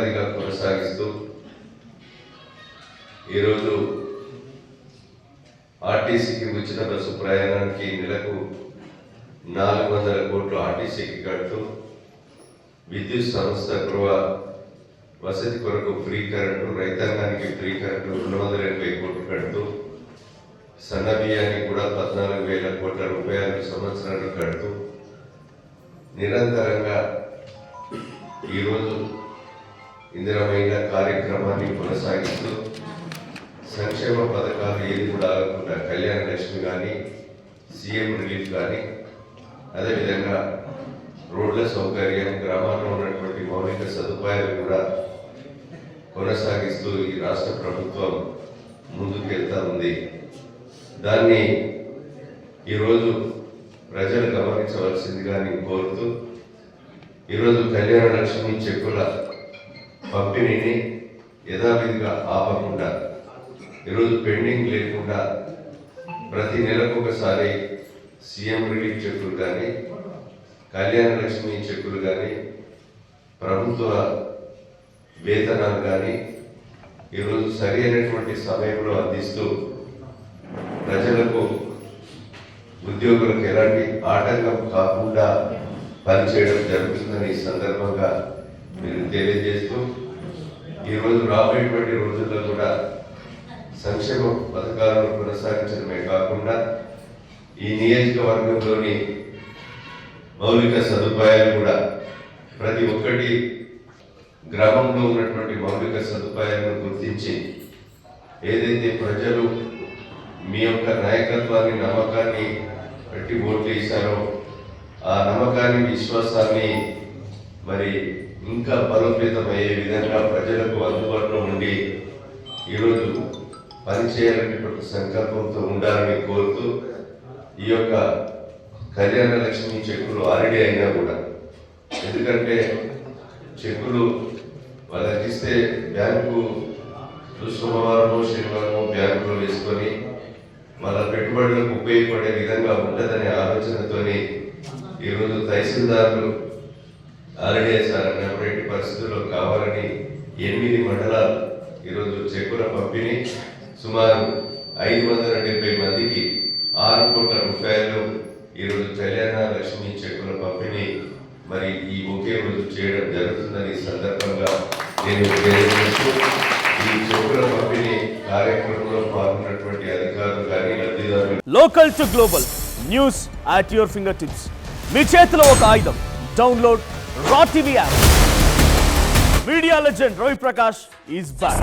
యథావిధిగా కొనసాగిస్తూ ఈరోజు ఆర్టీసీకి ఉచిత బస్సు ప్రయాణానికి నెలకు 400 కోట్లు ఆర్టీసీకి కడుతూ విద్యుత్ సంస్థ గృహ వసతి కొరకు ఫ్రీ కరెంటు, రైతాంగానికి ఫ్రీ కరెంటు 280 కోట్లు కడుతూ సన్న బియ్యానికి కూడా 14,000 కోట్ల రూపాయలు సంవత్సరానికి కడుతూ నిరంతరంగా ఈరోజు ఇందిరమైన కార్యక్రమాన్ని కొనసాగిస్తూ సంక్షేమ పథకాలు ఏది కూడా ఆగకుండా కళ్యాణ లక్ష్మి కానీ, సీఎం రిలీఫ్ కానీ, అదేవిధంగా రోడ్ల సౌకర్యం, గ్రామాల్లో ఉన్నటువంటి మౌలిక సదుపాయాలు కూడా కొనసాగిస్తూ ఈ రాష్ట్ర ప్రభుత్వం ముందుకెళ్తా ఉంది. దాన్ని ఈరోజు ప్రజలు గమనించవలసిందిగా నేను కోరుతూ ఈరోజు కళ్యాణ లక్ష్మి చెక్కుల పంపిణీని యథావిధిగా ఆపకుండా ఈరోజు పెండింగ్ లేకుండా ప్రతి నెలకు ఒకసారి సీఎం రిలీఫ్ చెక్కులు కానీ, కళ్యాణ లక్ష్మి చెక్కులు కానీ, ప్రభుత్వ వేతనాలు కానీ ఈరోజు సరి అయినటువంటి సమయంలో అందిస్తూ ప్రజలకు, ఉద్యోగులకు ఎలాంటి ఆటంకం కాకుండా పనిచేయడం జరుగుతుందని ఈ సందర్భంగా మీరు తెలియజేస్తూ ఈరోజు రాబోయేటువంటి రోజుల్లో కూడా సంక్షేమ పథకాలను కొనసాగించడమే కాకుండా ఈ నియోజకవర్గంలోని మౌలిక సదుపాయాలు కూడా ప్రతి ఒక్కటి గ్రామంలో ఉన్నటువంటి మౌలిక సదుపాయాలను గుర్తించి ఏదైతే ప్రజలు మీ యొక్క నాయకత్వాన్ని, నమ్మకాన్ని పెట్టి ఓట్లు వేశారో ఆ నమ్మకాన్ని, విశ్వాసాన్ని మరి ఇంకా బలోపేతమయ్యే విధంగా ప్రజలకు అందుబాటులో ఉండి ఈరోజు పనిచేయాలనేటువంటి సంకల్పంతో ఉండాలని కోరుతూ ఈ యొక్క కళ్యాణ లక్ష్మి చెక్కులు ఆల్రెడీ అయినా కూడా, ఎందుకంటే చెక్కులు వాళ్ళకి ఇస్తే బ్యాంకు సోమవారము, శనివారము బ్యాంకులో వేసుకొని వాళ్ళ పెట్టుబడులకు ఉపయోగపడే విధంగా ఉంటుందనే ఆలోచనతోని ఈరోజు తహసీల్దారులు ఆల్రెడీ అన్నటువంటి పరిస్థితుల్లో కావాలని 8 మండలాలు ఈరోజు చెక్కుల పంపిణీ సుమారు 570 మందికి 6 కోట్ల రూపాయలు ఈరోజు కళ్యాణ లక్ష్మి చెక్కుల పంపిణీ మరి ఈ ఒకే రోజు చేయడం జరుగుతుందని సందర్భంగా నేను తెలియజేస్తూ ఈ చెక్కుల పంపిణీ కార్యక్రమంలో పాల్గొన్నటువంటి అధికారులు కానీ, లబ్ధిదారులు local to global news at your finger tips. మీ చేతిలో ఒక ఆయుధం. Download R TV app. Media legend Ravi Prakash is back.